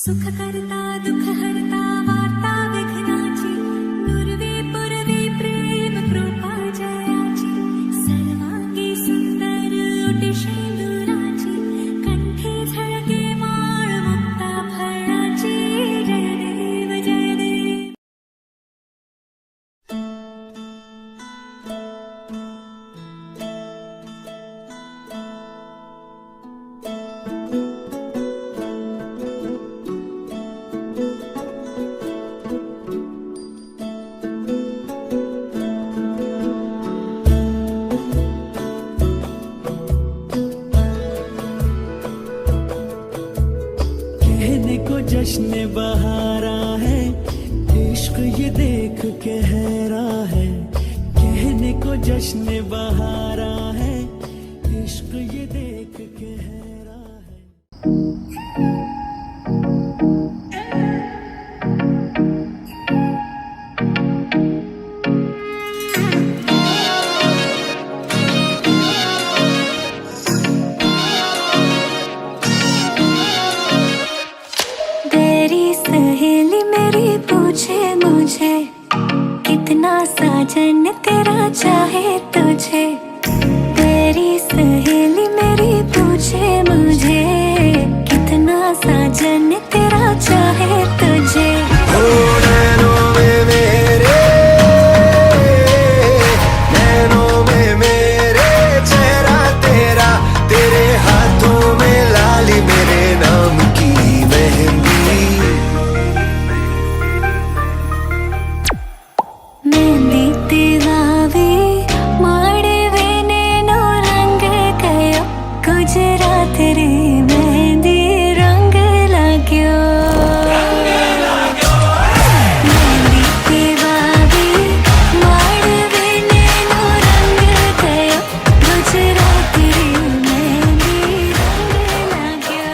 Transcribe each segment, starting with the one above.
सुख करता दुख हरता वार्ता विघ्नाची नुरवी पुरवी प्रेम कृपा जयाची सर्वांगी सुंदर ओटी शेंदुराची कंठी झळके माळ मुक्ता फळाची जय देव जय देव. कहने को जश्न बहारा है, इश्क ये देख के हैरा है. कहने को जश्न बहारा है, इश्क ये देख के हैरा है. तेरी सहेली मेरी पूछे मुझे कितना साजन तेरा चाहे तुझे. तेरी सहेली मेरी पूछे मुझे कितना साजन तेरा चाहे तुझे. नैनों में मेरे चेहरा तेरा, तेरे हाथों में लाली मेरे नाम की मेहंदी. मेहंदी तेरावी माड़वे नेनो रंग गयो गुजरात रे मेहंदी रंग लाग्यो. मेहंदी तेरावी माड़वे नेनो रंग गयो गुजरात रे मेहंदी रंग लाग्यो.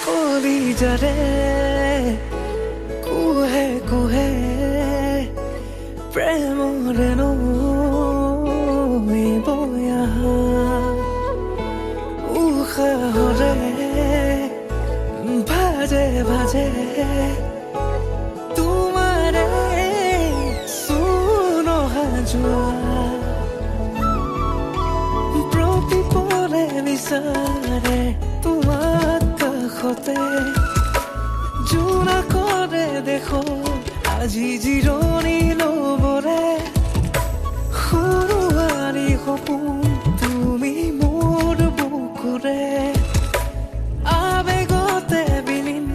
कोली जरे कुहे कुहे प्रेमरे नो बोया उखा हरे भाजे भाजे तुम्हारे सुनो हाजुआ प्रतिपले निसारे तुम्हार কাষতে জোনা কৰে দেখো আজি জিৰণি লবৰে. সৰুৱাৰী সপোন তুমি মোৰ বুকুৰে আবেগতে বিলীন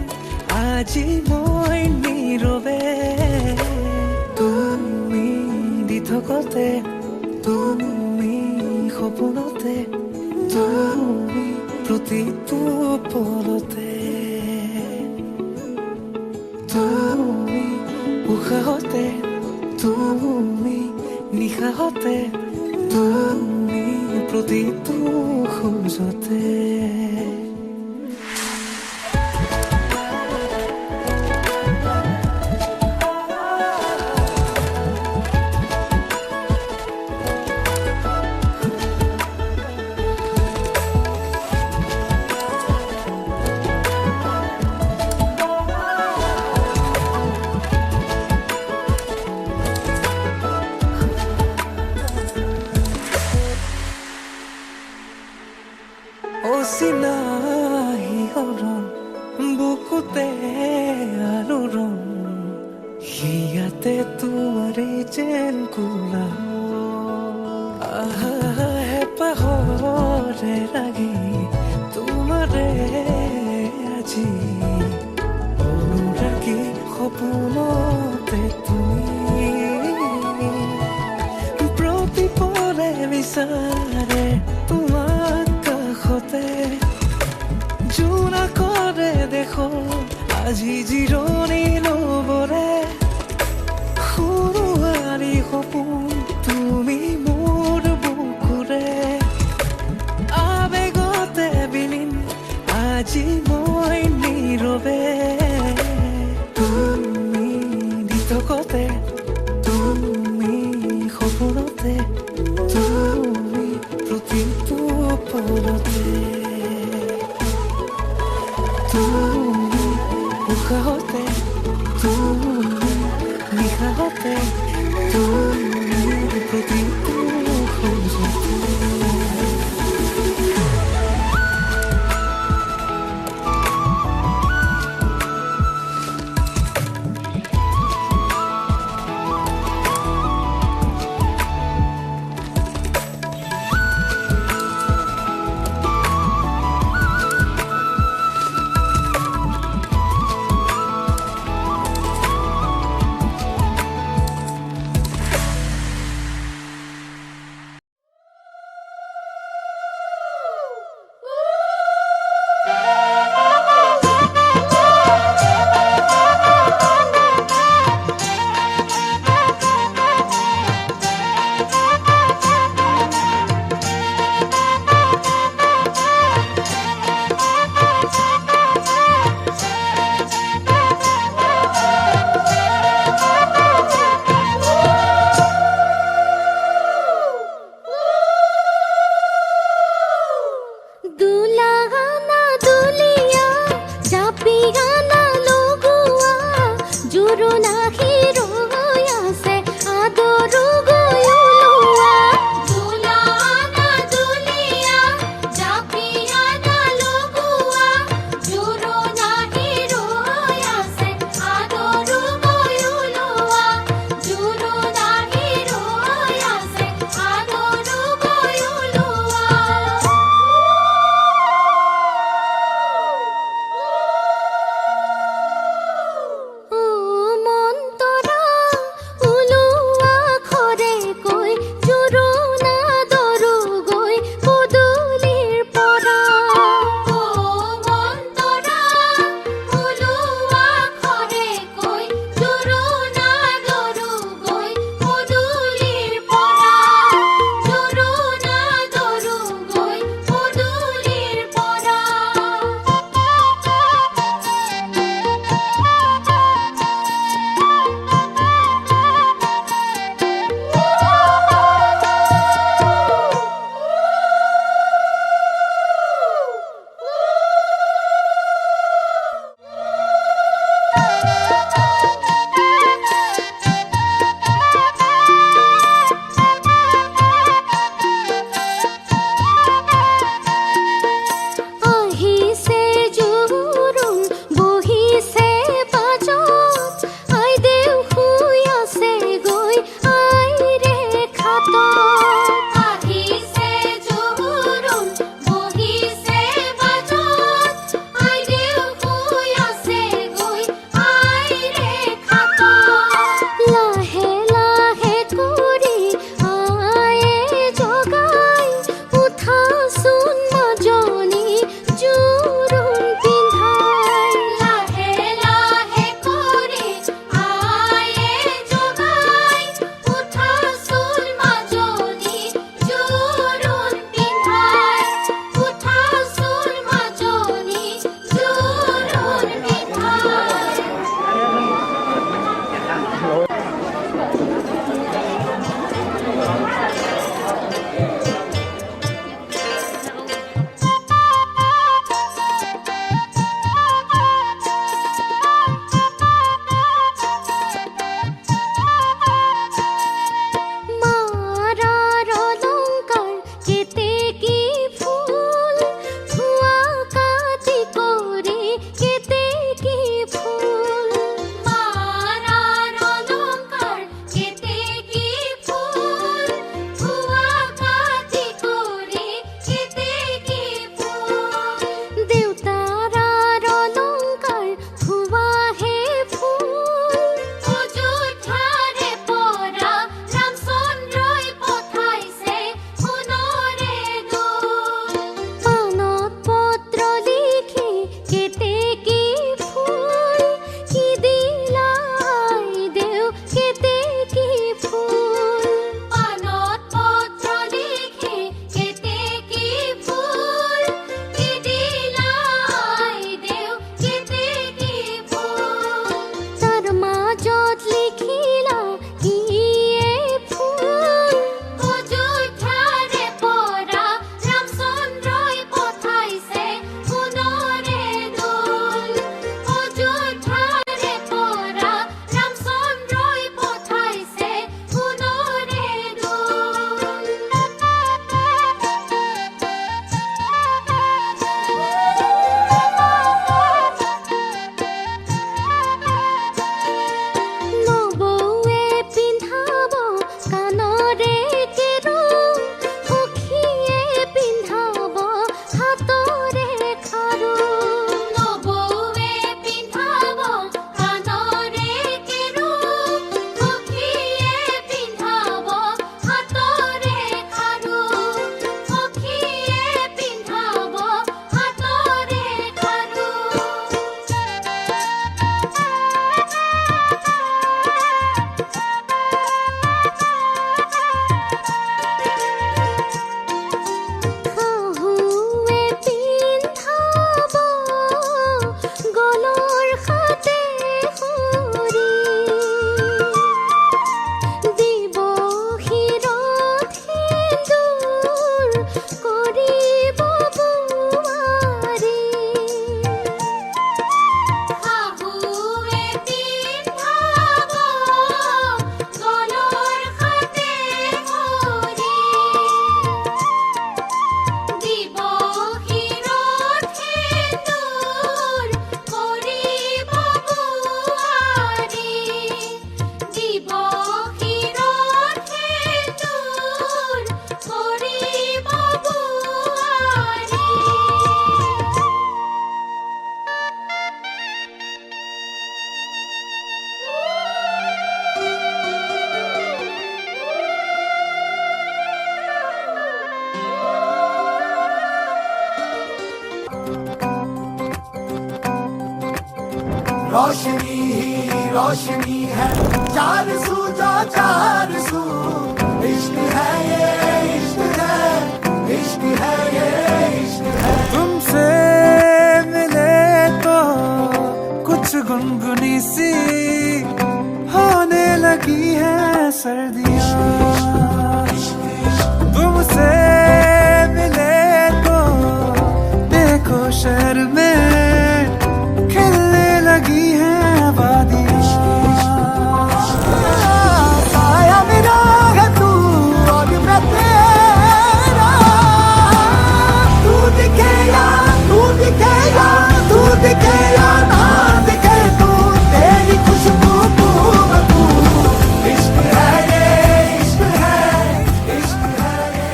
আজি মই নীৰৱে. তুমি দি থকতে তুমি সপোনতে তুমি প্ৰতিটো পলতে তুমি উশাহতে তুমি নিশাহতে তুমি প্ৰতিটো খোজতে. অচিনাহি হৰণ বুকুতে আৰু ৰং হিয়াতে তোমাৰে যেন কোলা হেঁপাহৰে লাগি তোমাৰে আজি অনুৰাগী সপোনতে তুমি প্ৰতিপলে বিচাৰে তোমাৰ আজি মই নীৰৱে তুমি দিতকতে তুমি সপোনতে তুমি প্ৰতিটো পলতে তুমি উশাহতে তুমি নিশাহতে তুমি প্ৰতিটো খোজতে দুলাগানা দুলিয়া জাপিগানা লগোৱা জোৰো নাহি ৰৈ আছে আদৰো গয়লোৱা দুলাগানা দুলিয়া জাপিগানা লগোৱা জোৰো নাহি ৰৈ আছে আদৰো গয়লোৱা জোৰো নাহি ৰৈ আছে আদৰো গয়লোৱা रोशनी ही रोशनी है, चार सू जो चार सू। इश्क है ये इश्क है, इश्क है ये इश्क है। तुमसे मिले तो कुछ गुनगुनी सी होने लगी है सर्दियाँ। तुमसे मिले तो देखो शहर में खिलने लगी है वादियाँ। साया मेरा है तू और मैं तेरा, तू दिखे या तू दिखे या तू दिखे या ना दिखे, तू तेरी खुशबू तू तू। इश्क है ये इश्क है, इश्क है ये।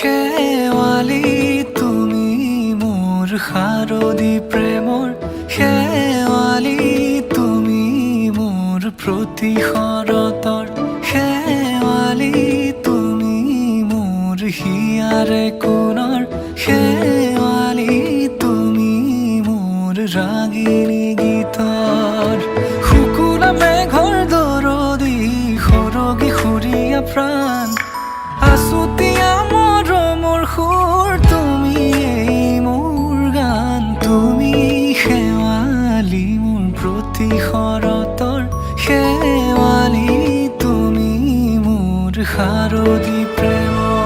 শেৱালি তুমি মোৰ শাৰদী প্ৰেমৰ, শেৱালি তুমি মোৰ প্ৰতি শৰতৰ, শেৱালি তুমি মোৰ হিয়াৰে কোণৰ, শেৱালি তুমি মোৰ ৰাগিনী গীতৰ। শুকুলা মেঘৰ দৰদি সৰগী সুৰীয়া প্ৰাণ, আছুতীয়া মৰমৰ সুৰ তুমি এই মোৰ গান। তুমি শেৱালি মোৰ প্ৰতি শৰতৰ, শেৱালি তুমি মোৰ শাৰদী প্ৰেমৰ।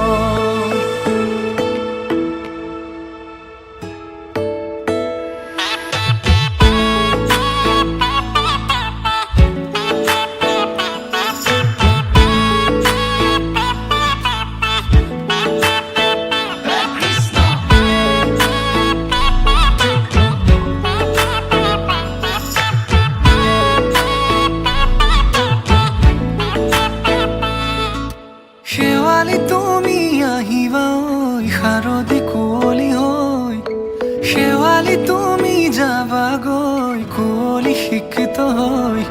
শেৱালি তুমি আহিবা ঐ শাৰদী কুঁৱলী হৈ, শেৱালি তুমি যাবাগৈ কুঁৱলী শিক্ষিত হৈ,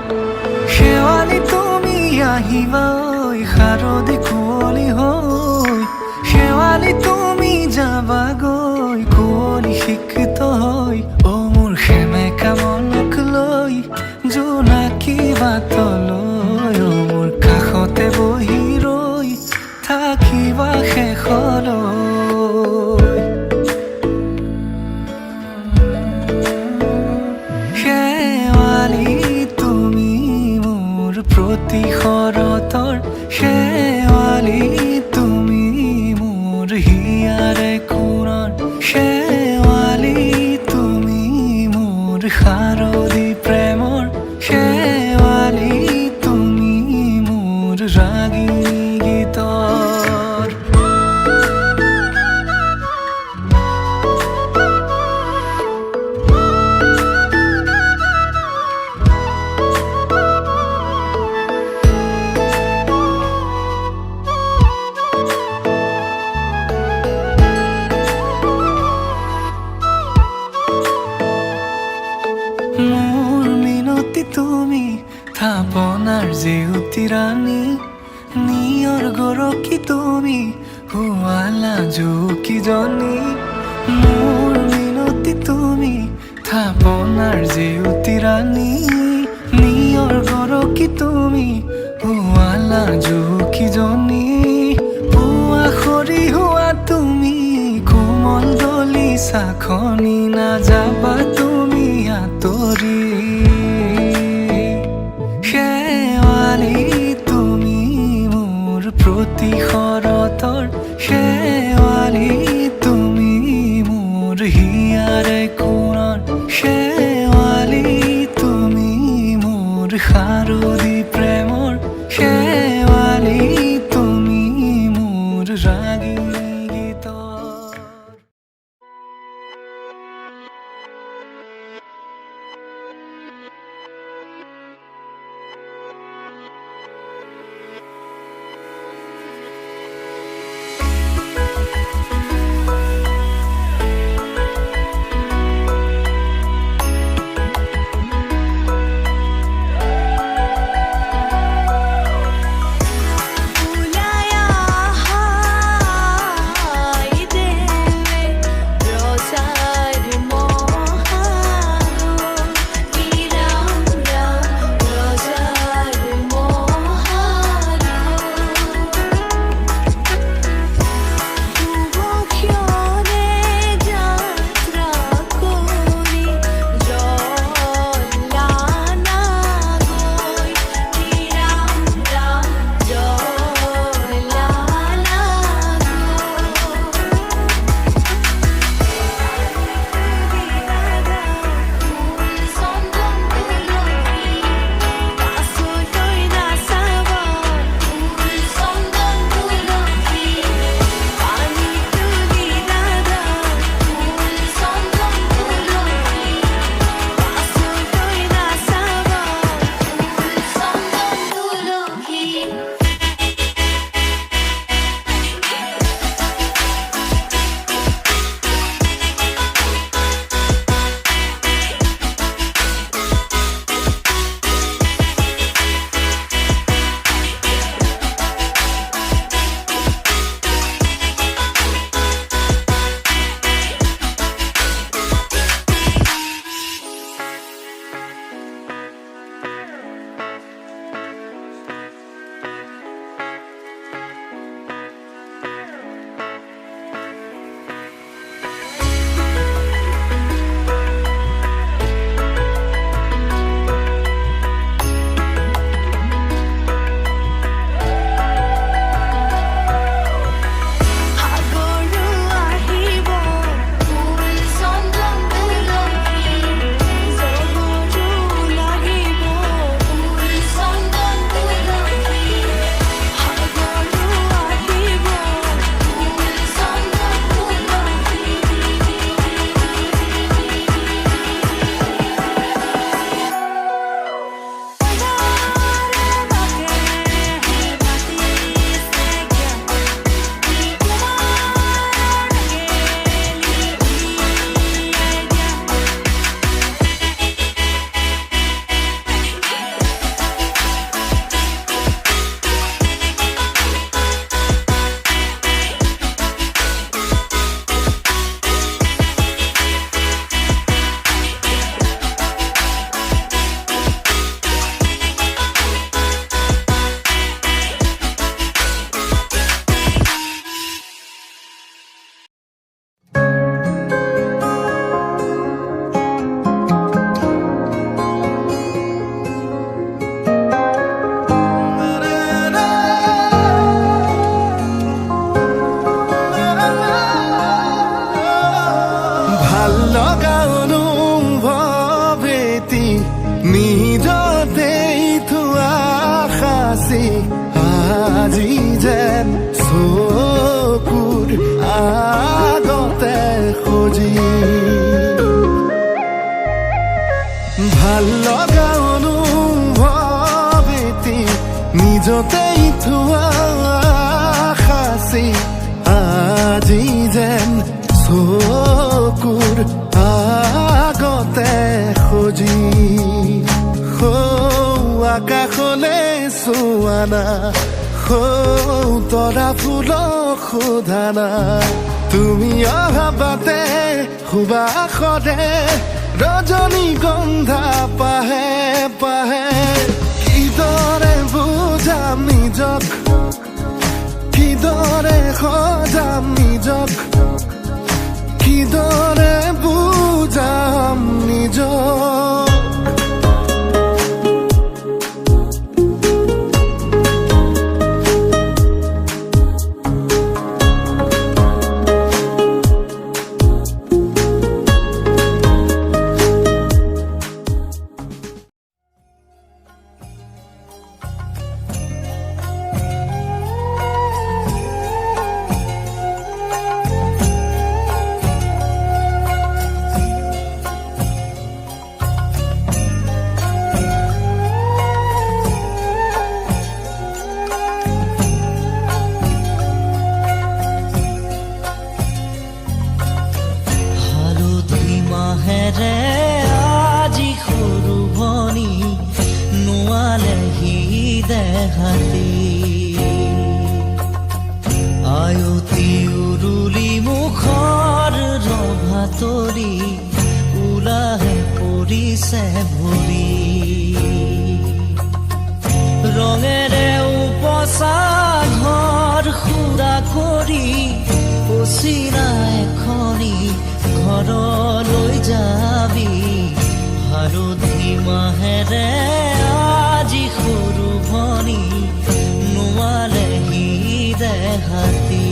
শেৱালি তুমি আহিবা ঐ শাৰদী কুঁৱলী হৈ, শেৱালি তুমি যাবাগৈ কুঁৱলী শিক্ষিত হৈ। অ মোৰ সেমেকা মনক লৈ জোনাকী বাটলৈ, অ মোৰ কাষতে বহি ৰৈ থাকিবা শেষলৈ। শেৱালি তুমি মোৰ প্ৰতি শৰতৰ, শেৱালি তুমি মোৰ হিয়াৰে কোণৰ, শেৱালি তুমি মোৰ শাৰদী প্ৰেমৰ, শেৱালি তুমি মোৰ ৰাগিনী গীতৰ। মোৰ মিনতি তুমি থাপনাৰ জেউতি ৰাণী, নিয়ৰ গৰকী তুমি শুৱালা জুকিজনী। মোৰ মিনতি তুমি থাপনাৰ জেউতি ৰাণী, নিয়ৰ গৰকী তুমি শুৱালা জুকিজনী। পুৱা খৰি হোৱা তুমি কোমল দলি চাখনি, নাযাবা তুমি আঁতৰি। শেৱালি তুমি মোৰ প্ৰতি শৰতৰ, শেৱালি তুমি মোৰ হিয়াৰে কোণৰ, শেৱালি তুমি মোৰ শাৰদী প্ৰেমৰ, শেৱালি তুমি মোৰ ৰাগিনী গীতৰ। যেন চকুৰ আগতে সজি ভাল লগা অনুভৱ এটি নিজতেই থোৱা সাঁচি আজি যেন চকুৰ আগতে সজি আকাশলে চোৱানা তৰা ফুলক সোধানা তুমি অহা বাটে সুবাসৰে ৰজনীগন্ধা পাহে পাহে কিদৰে বুজাম নিজক কিদৰে সজাম নিজক কিদৰে বুজাম নিজক আজি সৰু ভনী নোৱালেহি দেহাতি আয়তি উৰুলি মুখৰ ৰভা তৰি ওলাহে পৰিছে ভৰি ৰঙেৰে উপচা ঘৰ সুৰা কৰি পচিনা এখনি ঘৰলৈ যাবি হালধি মাহেৰে আজি সৰু ভনী নোৱালেহি দেহাতি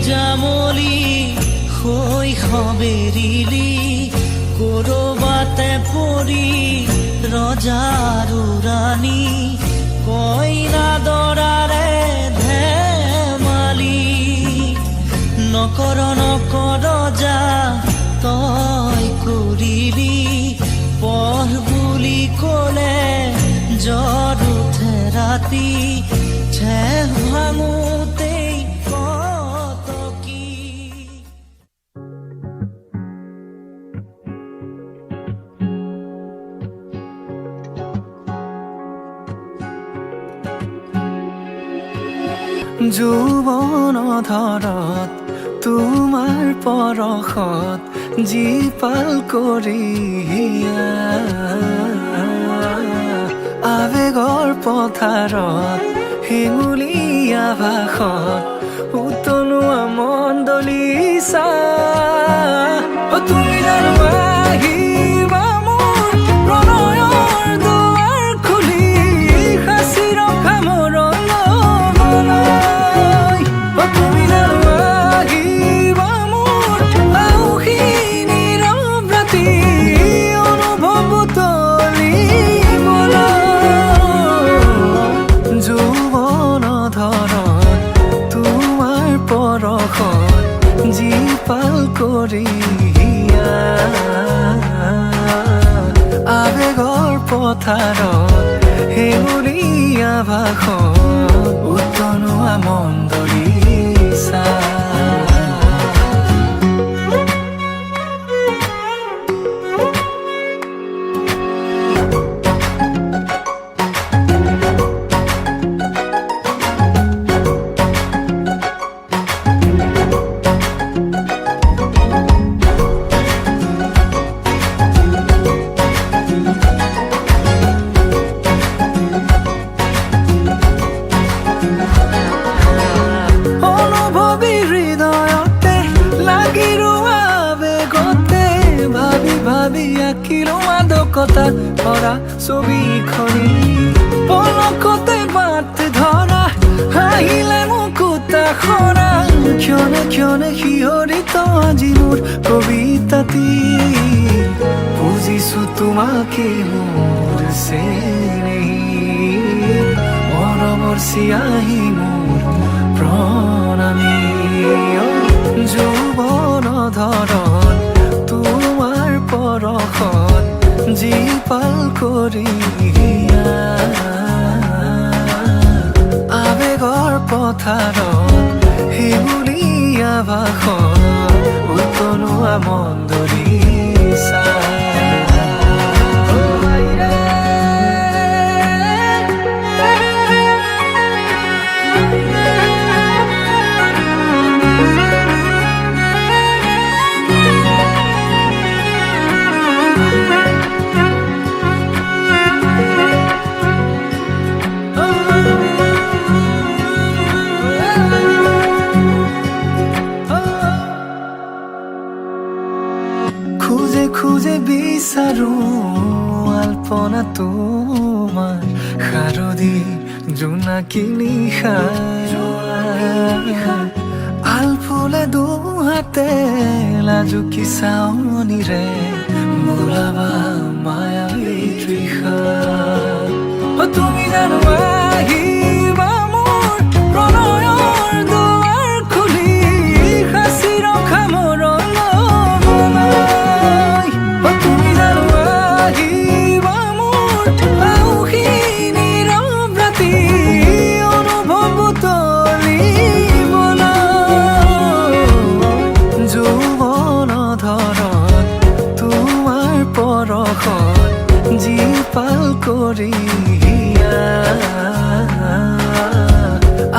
জামলি শৈশৱেৰিলি কৰবাতে পৰি ৰজাৰো ৰাণী কইনা দৰাৰে ধেমালি নকৰ নকৰ যা তই কৰিলি পঢ় বুলি ক'লে জ্বৰ উঠে ৰাতি ঠেহ ভাঙোতেই যৌৱন ধৰত তোমাৰ পৰশত জীপাল কৰি আৱেগৰ পথাৰত শিঙুলীয়া ভাষত উতলোৱা মণ্ডলীচা তুমি জানো আহিবা মোৰ প্ৰণয়ৰ দুৱাৰ খুলি সাঁচি ৰখা মোৰ তুমি জানো আহিবা মোৰ আউসী নীৰৱ ৰাতি অনুভৱ তলিবলৈ যৌৱন ধৰত তোমাৰ পৰশত জীপাল কৰি আৱেগৰ পথাৰত শিঙুলীয়া ভাষত উতলোৱা মণ্ডলীচা মাদকতা ভৰা ছবিখনি পলকতে বাট ধৰা হাঁহিলে মুকুতা সৰা ক্ষণে ক্ষণে শিহৰিত আজি মোৰ কবিতাটি বুজিছো তোমাকে মোৰ চেনেহী মৰমৰ চিয়াহী মোৰ প্ৰণামী যৌৱন ধৰণ তোমাৰ পৰশত জীপাল কৰি আবেগৰ পথাৰত শিউলীয়া ভাষণ উতলোৱা মন্দৰিছা খুঁজে খুঁজে বিচাৰো আলপনা তোমাৰ শাৰদী জোনাকী নিশা আলফুলে দুহাতে লাজুকী চাৱনিৰে বোলাবা মায়াবী তৃষা তুমি জানো আহিবা মোৰ প্ৰণয়ৰ দুৱাৰ খুলি সাঁচি ৰখা মোৰ জীপাল কৰি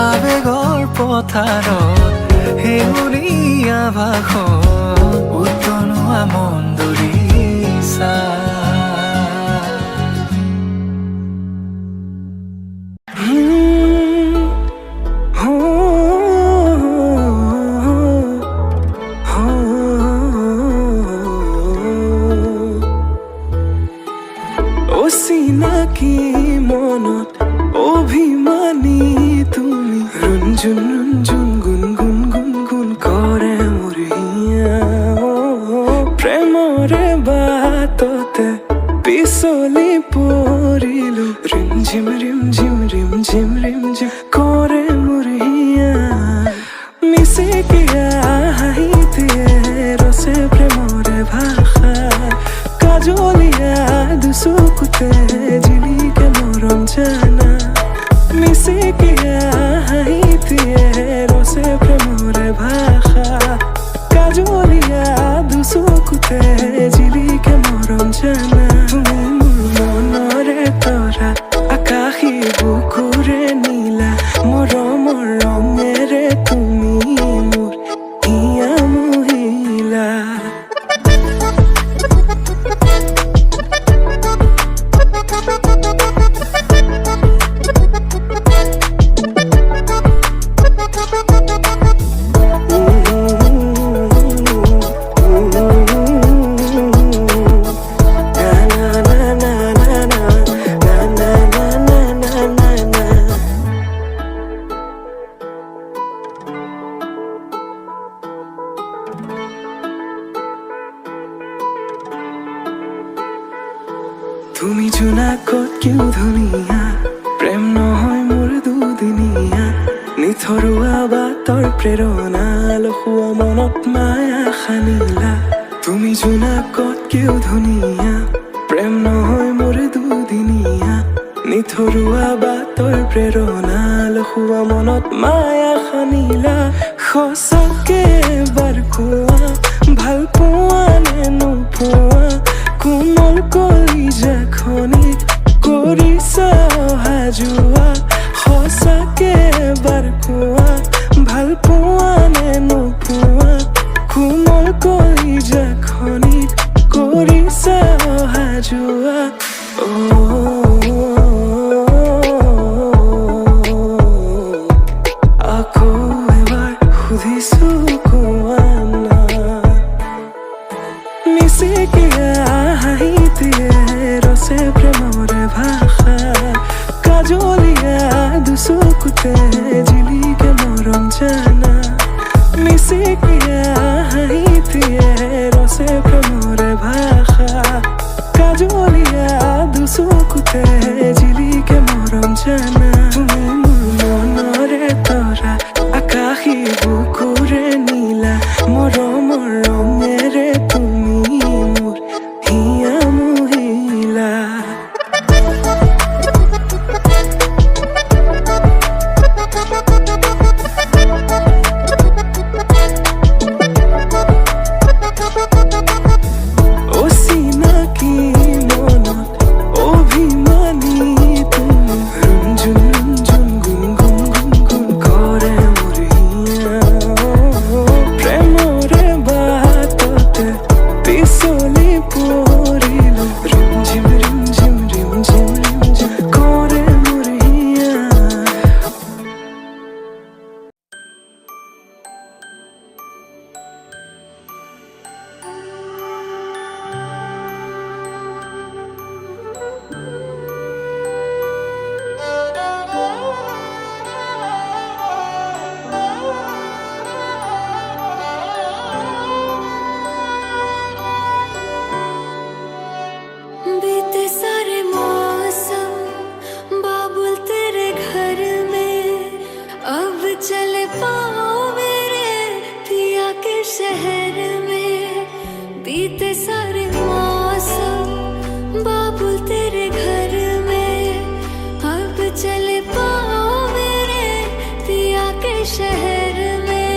আবেগৰ পথাৰত শিউলীয়া ভাষণ উতলোৱা মন্দৰিছা অচিনাকি মনত অভিমানী তুমি ৰঞ্জুন ৰঞ্জুন গুণ গুণ গুণ গুণ কৰে মোৰ হিয়া প্ৰেমৰে বাটতে পিছলি পৰিলো ৰিমঝিম ৰিমঝিম ৰিমঝিম ৰিমঝিম কৰে মোৰ হিয়া মিচিকিয়া হাঁহিতিয়ে ৰচে প্ৰেমৰে ভাষা কাজলিয়া দুচকুতে জিলিকে মৰম জানা মিচিকিয়া হাঁহিতিয়ে ৰচে প্ৰেমৰে ভাষা কাজলিয়া দুচকুতে জিলিকে মৰম জানা তুমি মোৰ মনৰে তৰা আকাশী বুকুৰে নীলা মৰমৰ ৰঙেৰে তুমি মোৰ হিয়া মহিলা তুমি জোনাকতকেও ধুনীয়া প্ৰেম নহয় মোৰ দুদিনীয়া নিথৰুৱা বাটৰ প্ৰেৰণা লখুৱা মনত মায়া সানিলা তুমি জোনাকতকেও ধুনীয়া প্ৰেম নহয় মোৰ দুদিনীয়া নিথৰুৱা বাটৰ প্ৰেৰণা লখুৱা মনত মায়া সানিলা সঁচাকে এবাৰ কোৱা ভাল পোৱা নে নোপোৱা কোমল কলিজাখনিত কৰিছা অহা যোৱা সঁচাকে এবাৰ কোৱা ভাল পোৱা নে নোপোৱা কোমল কলিজাখনিত কৰিছা অহা যোৱা আকৌ এবাৰ সুধিছো কোৱা না মিশিকিয়া হাঁহিটিয়ে ৰসে প্ৰেমৰে ভাষা কাজলীয়া দুচকুতে জিলিকে মৰম জানা তুমি মোৰ মনৰে তৰা আকাশী বুকুৰে নীলা মৰমৰ ৰঙেৰে তুমি মোৰ হিয়া মহিলা बीते सारे मौसम बाबुल तेरे घर में अब चले पाओ मेरे पिया के शहर में बीते सारे मौसम बाबुल तेरे घर में अब चले पाओ मेरे पिया के शहर में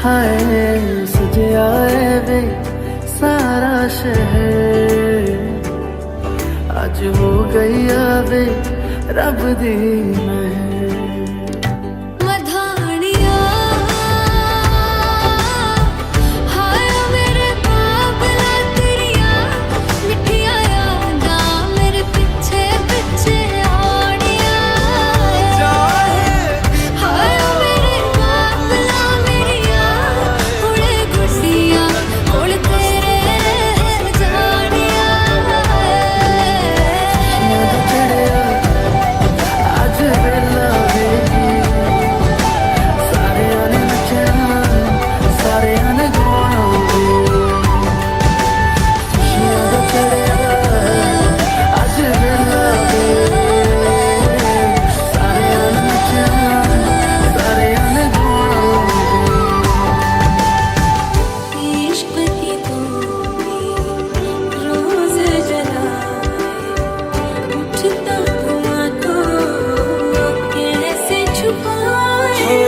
हाय सजे आए वे सारा शहर आज हो गई आवे रब दी मेहर मधानिया हाय मेरे बाबला तेरिया मिठिया यादा मेरे पीछे पीछे आड़िया हाय मेरे बाबला मेरिया उड़े गुसिया उड़ तेरे रह जानिया आज वेला वेगी सारे आने नचना सारे आने गाना खुशियां दा चढ़िया आज वेला वेगी सारे आने नचना सारे आने गाना इश्क की तूने रोज जलाए उठता धुआं को कैसे छुपाए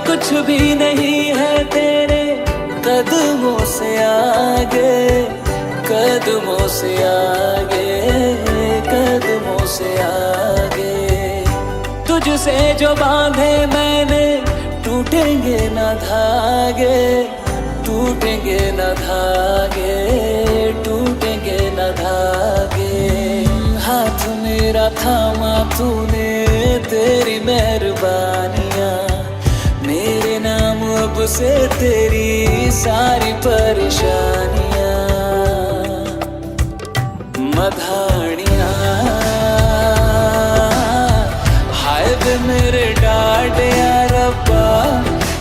कुछ भी नहीं है तेरे कदमों से आगे कदमों से आगे कदमों से आगे तुझसे जो बांधे मैंने टूटेंगे ना धागे टूटेंगे ना धागे टूटेंगे ना धागे हाथ मेरा थामा तूने तेरी मेहरबानियां मेरे नाम अब से तेरी सारी परेशानियां मधानियां हाय वे मेरे डाटे रब्बा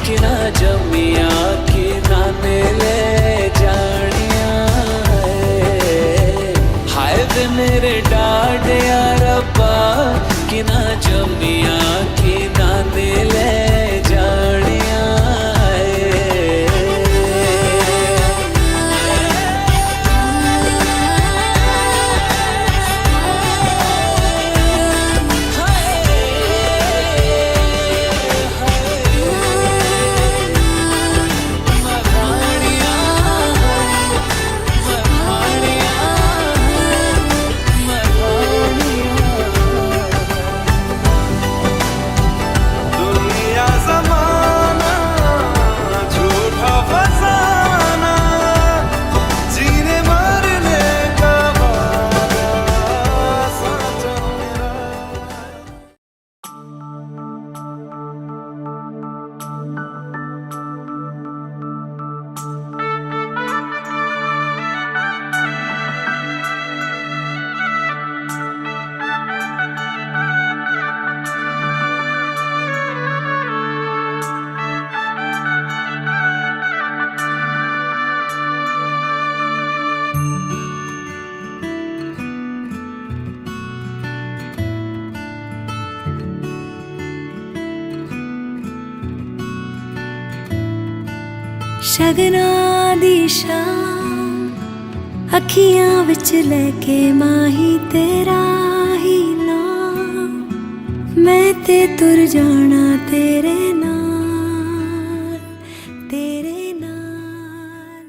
कि ना जमिया कि ना ले जानिया हाय वे मेरे डाटे रब्बा कि ना जमिया कि ना ले जानिया शगना दी शाम अखियां विच लेके माही तेरा ही नाम मैं ते तुर जाना तेरे नाल तेरे नाल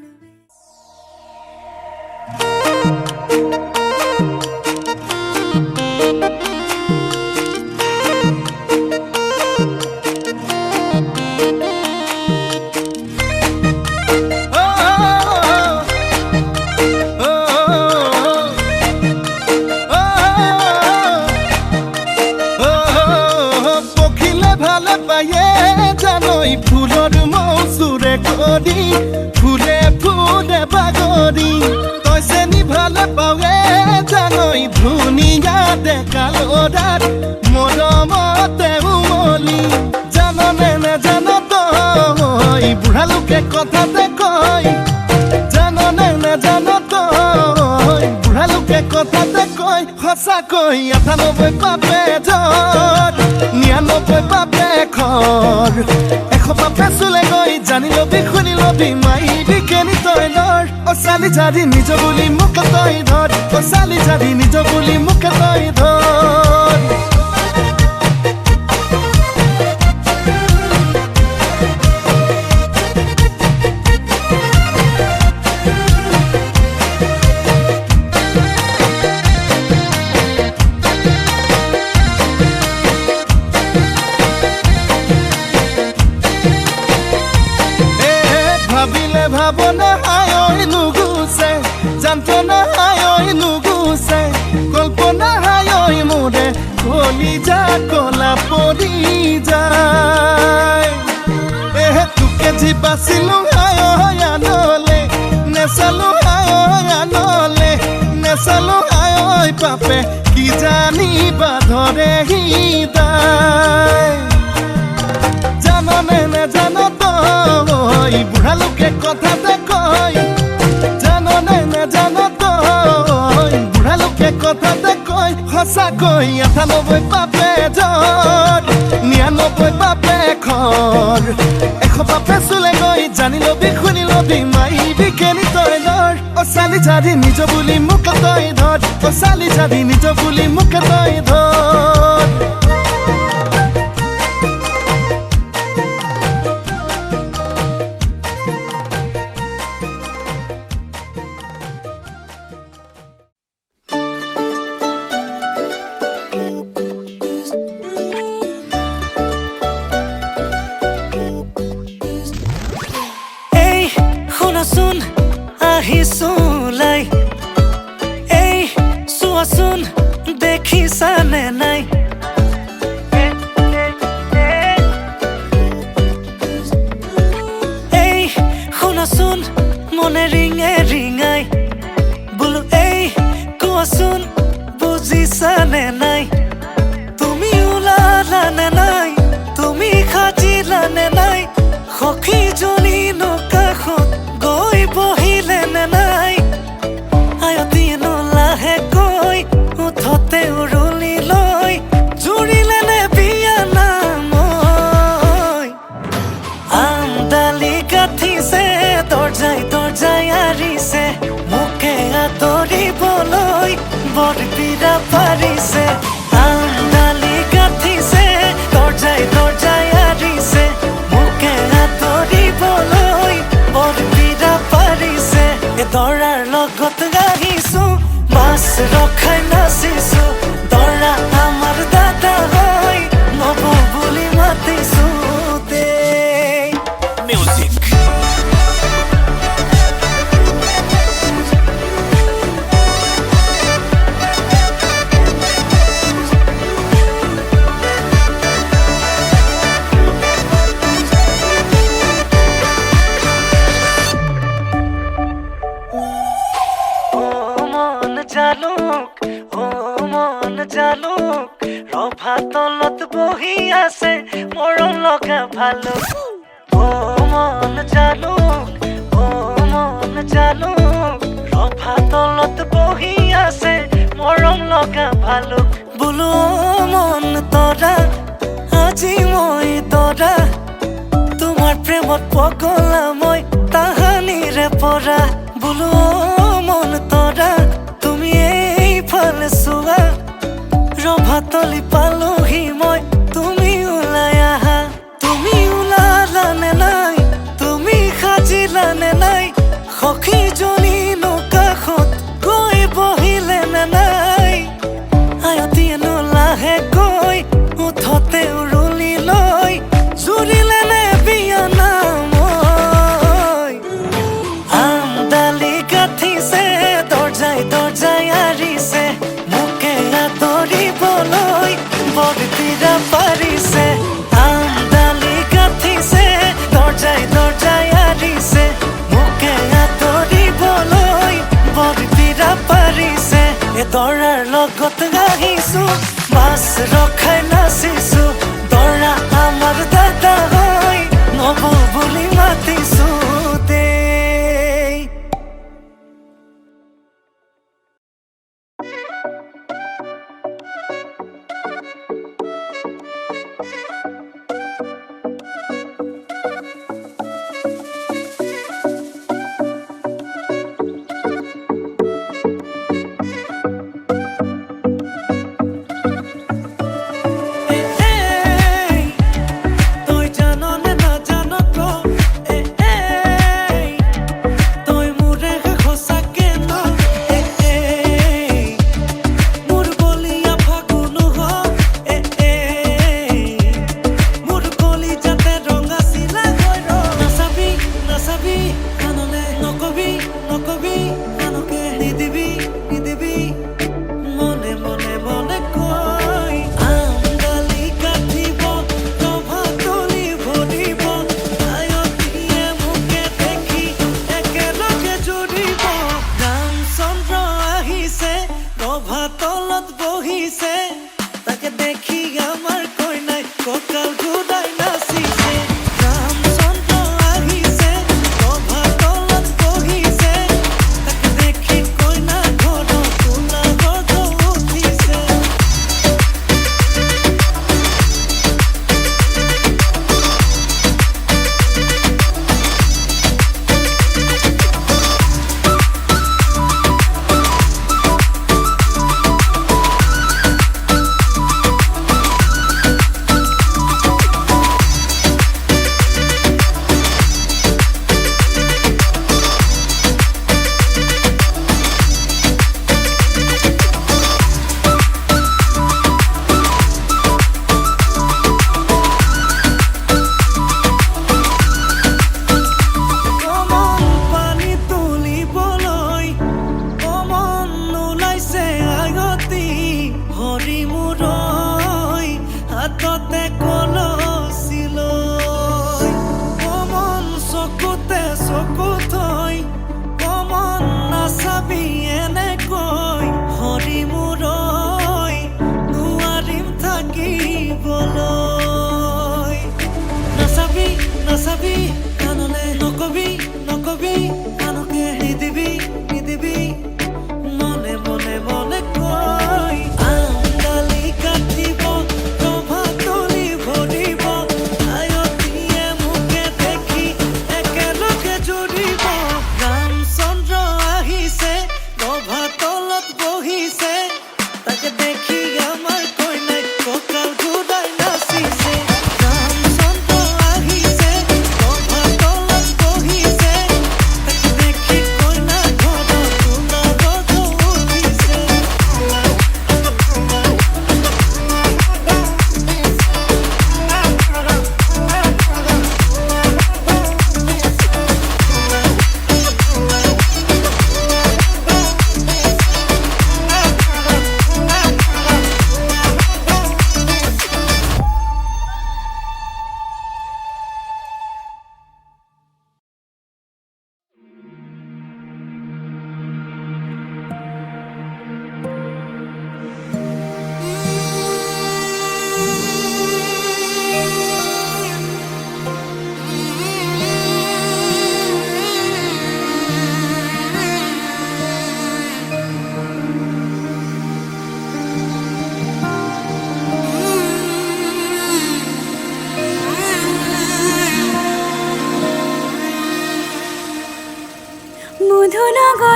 পখিলে ভালে পায়ে জানই ফুলৰ মৌচুৰে কৰি ফুলে ফুলে বাগৰি তইছে নি ভালে পাৱে জানই ধুনীয়া ডেকা ল'ৰাৰ মৰমতে উমলি জাননে নেজান তই বুঢ়া লোকে কথাতে কয় জাননে নেজান তই বুঢ়া লোকে কথাতে কয় সঁচাকৈ ৯৮ পাপে ধৰ ৯৯ পাপে খৰ ১০০ পাপে চুলে গৈ জানি লবি শুনি লবি মাইবি কেনি তই লৰ অ চালি জাৰি নিজ বুলি মোকে তই ধৰ অ চালি জাৰি নিজ বুলি মোকে তই ধৰ ভাবিলে ভাবনা হায় নুগুছে যন্ত্ৰণা হায় নুগুছে কল্পনা হায় মোৰে কলিজা কলা পৰি যায় তোকে যি বাচিলো হায় আনলে নেচালো হায় আনলে নেচালো হায় পাপে কি জানিবা ধৰে হৃদয় জাননে নেজান তই বুঢ়া লোকে কথাতে কয় জাননে নেজান তই বুঢ়া লোকে কথাতে কয় সঁচাকৈ ৯৮ পাপে ধৰ ৯৯ পাপে খৰ ১০০ পাপে চুলে গৈ জানি লবি শুনি লবি মাইবি কেনি তই লৰ অ চালি জাৰি নিজ বুলি মোকে তই ধৰ অ চালি জাৰি নিজ বুলি মোকে তই ধৰ শুনাচোন আহিছোলাই এই চোৱাচোন দেখিছানে নাই এই শুনাচোন মনে ৰিঙে ৰিঙাই বোলো এই কোৱাচোন বুজিছানে নাই তুমি ওলালানে নাই তুমি সাজিলানে নাই সখীজনী কাষত গৈ বহিলে নে নাই আয়তীনো লাহেকৈ উঠতে উৰুলি লৈ জুৰিলে নে বিয়া নাম আমদালি গাঠিছে দৰ্জাই দৰ্জাই আৰিছে মোকে আদৰিবলৈ বৰ পীড়া পাৰিছে আমদালি গাঠিছে দৰ্জাই দৰ্জাই আৰিছে মোকে আদৰিবলৈ বৰ পীড়া পাৰিছে দৰাৰ লগত আহিছো মাছ ৰখাই নাচিছো দৰা আমাৰ দাদা হয় নব বুলি মাতিছো দেই মিউজিক জালুক ৰভা তলত বহি আছে মৰম লগা ভালুক ও মন জালুক ৰভা তলত বহি আছে মৰম লগা ভালুক বোলো মন তৰা আজি মই তৰা তোমাৰ প্ৰেমত পগলা মই যোৱা বোলো মন তৰা তুমি এইফালে চোৱা ৰভাতলি পালোহি মই তুমি ওলাই আহা তুমি ওলালানে নাই তুমি সাজিলানে নাই সখীজনীনো কাষত গৈ বহিলে নে নাই আয়তীয়েনো লাহেকৈ উঠতে উৰুলি লৈ জুৰিলে নে বিয়া নাম আমডালি গাঠিছে দৰ্জাই দৰ্জাই আৰিছে মোকে আদৰিবলৈ বৰপীৰা পাৰিছে আমডালি গাঠিছে দৰ্জাই দৰ্জাই আৰিছে মোকে আদৰিবলৈ বৰপীৰা পাৰিছে এ দৰাৰ লগত আহিছো বাছ ৰখাই নাচিছো দৰা আমাৰ দাদা হৈ নব বুলি মাতিছো দেই তই জানো নে নাজানো ক তই মোৰে সঁচাকে ন মোৰ বলিয়া ফাগুন হ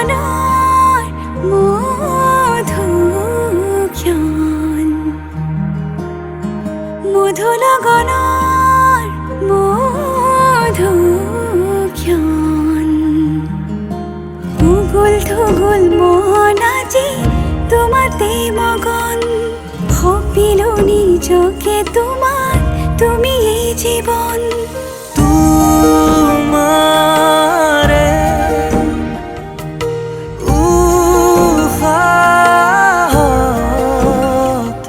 লগনৰ মধুক্ষণ মধু লগনৰ মধুক্ষণ উগুল থুগুল মন আজি তোমাতে মগন সপিলো নিজকে তোমাত তুমি এই জীৱন তোমাৰে উশাহত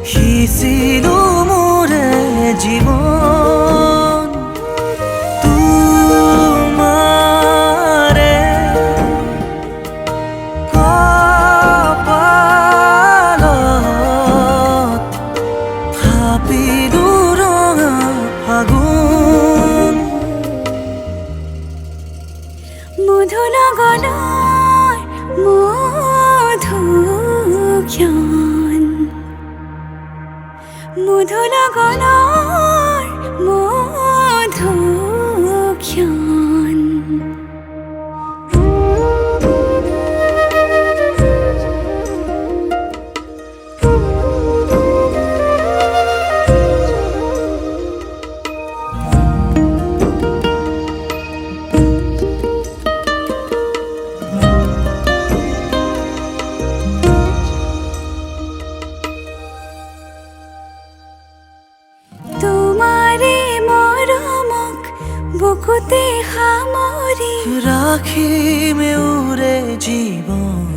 সিঁচিলো মোৰে জীৱন তোমাৰে কপালত থাপিলো ৰঙা ফাগুন মধু লগনৰ মধুক্ষণ মধু লগনৰ মধুক্ষণ তোমাৰে মৰমক বুকুতে সামৰি ৰাখিমে উৰে জীৱন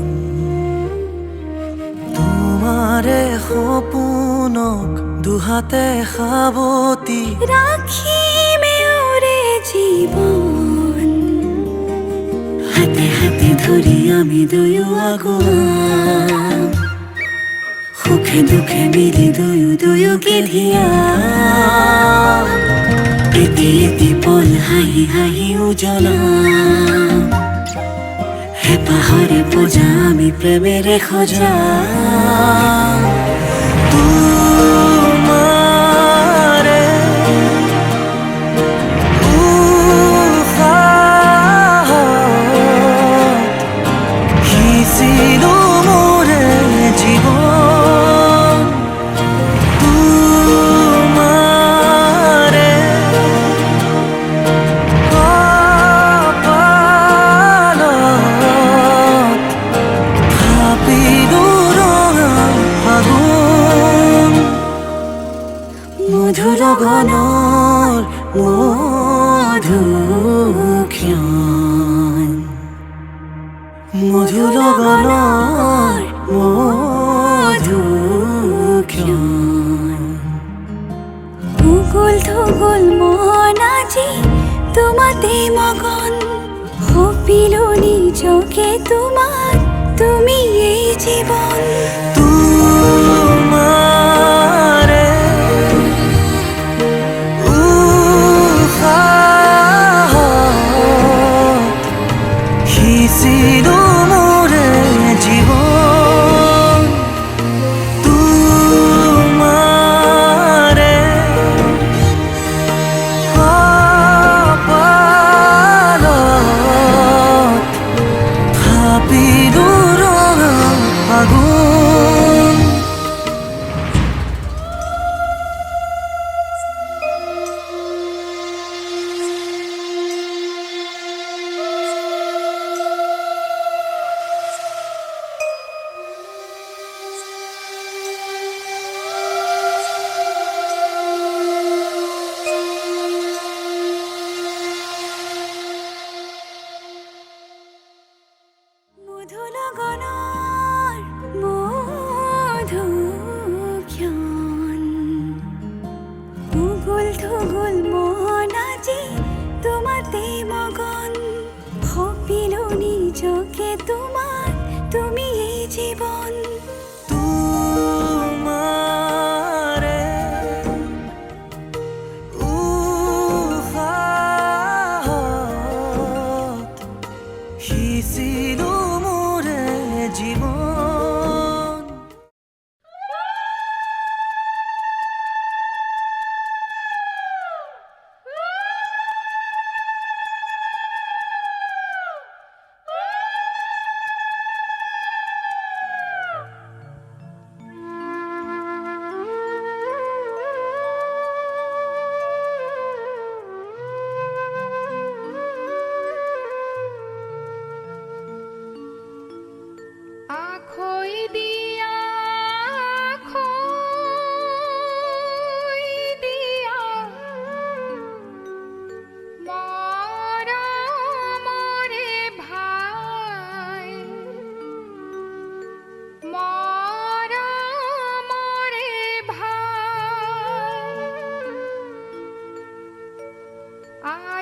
তোমাৰে সপোনক দুহাতে সাৱতি ৰাখিমে ওৰে জীৱন হাতে হাতে ধৰি আমি দুয়ো আগুৱাম সুখে দুখে মিলি দুয়োকে ধিয়াম এটি এটি পল হাঁহি হাঁহি উজ্বলাম হেঁপাহৰে পূজা আমি প্ৰেমেৰে সজাম তোমাৰে উশাহত সিঁচিলো মোৰে জীৱন তোমাৰে কপালত থাপিলো ৰঙা ফাগুন মধু লগনৰ মধুক্ষণ মধু লগনৰ মধুক্ষণ উগুল থুগুল মন আজি তোমাতে মগন সপিলো নিজকে তোমাত তুমি এই জীৱন তোমাৰে উশাহত সিঁচিলো মোৰে জীৱন তোমাৰে কপালত থাপিলো ৰঙা ফাগুন মধু লগনৰ মধুক্ষণ উগুল থুগুল মন আজি তোমাতে মগন সপিলো নিজকে তোমাত তুমি এই জীৱন তোমাৰে উশাহত সিঁচিলো মোৰে জীৱন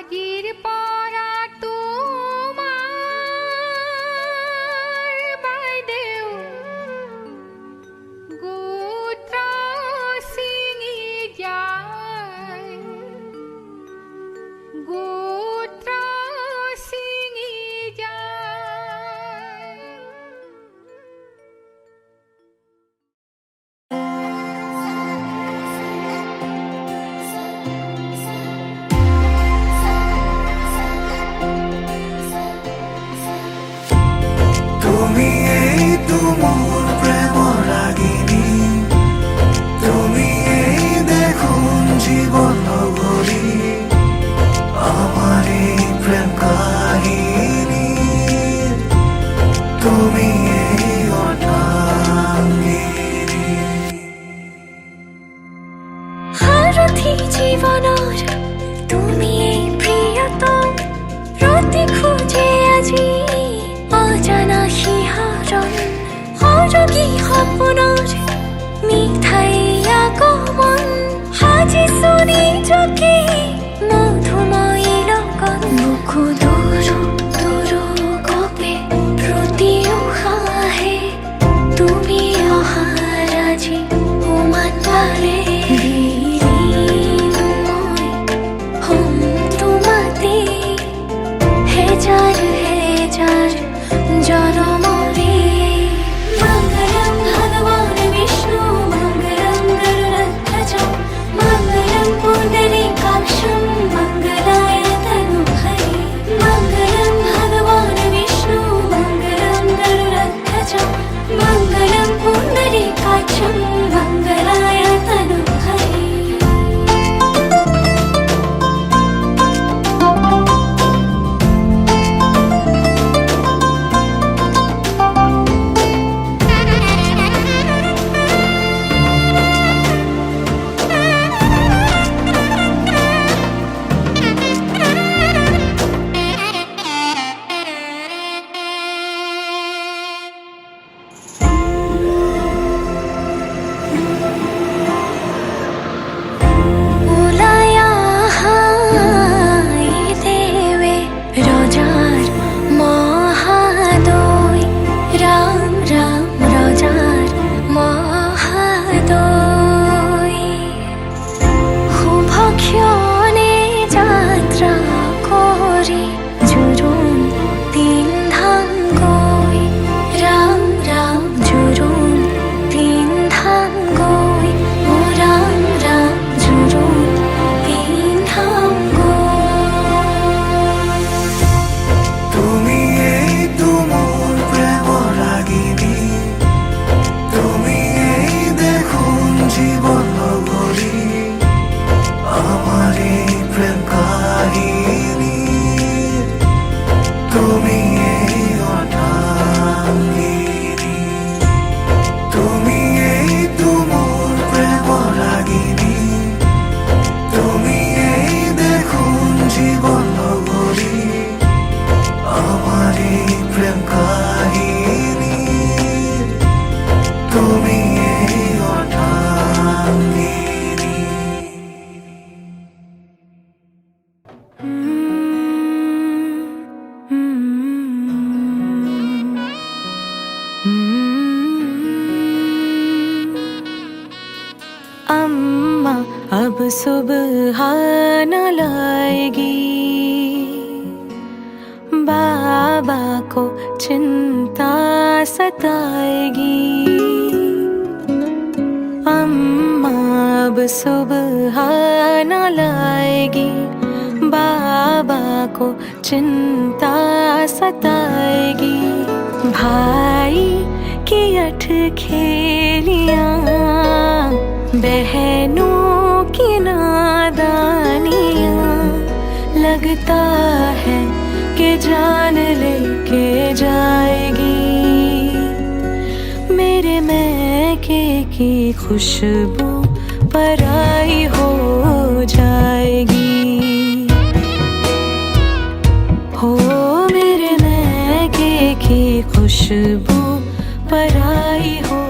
আজির পর আর তোমার বাইদেউ গোত্র ছিঙি যায়, গোত্র ছিঙি যায়। তুমি এই তুমুল প্রেম রাগিনী, তুমি এই দেখুন জীবন নগরী, আমার এই প্রেম কাহিনী, তুমি এই অর্ধাঙ্গিনী। সারথি জীবনৰ তুমি এই প্ৰিয়তম, ৰাতি খোজে আজি অজানা শিহৰণ, সৰগী সপোনৰ মিঠাই আগমন, সাজিছো নিজকে মধুময়ী লগন। বুকু দূৰ দূৰ কপে প্ৰতি উশাহে তুমি অহাৰ আজি উমান পালে। मंगलम भगवान विष्णु मंगलम गरुड़ध्वज मंगलम पुंडरीकाक्षं मंगलाय तनुहरे। मंगलम भगवान विष्णु मंगलम गरुड़ध्वज मंगलम पुंडरीकाक्षं मंगलाय तनुहरे। अम्मा अब सुबह न लाएगी, बाबा को चिंता सताएगी। अम्मा अब सुबह न लाएगी, बाबा को चिंता सताएगी। भाई की अठ खेलियां, बहनों की नादानियां, लगता है कि जान लेके जाएगी। मेरे मैके की खुशबू पराई हो जाएगी। हो मेरे मैके की खुशबू पराई हो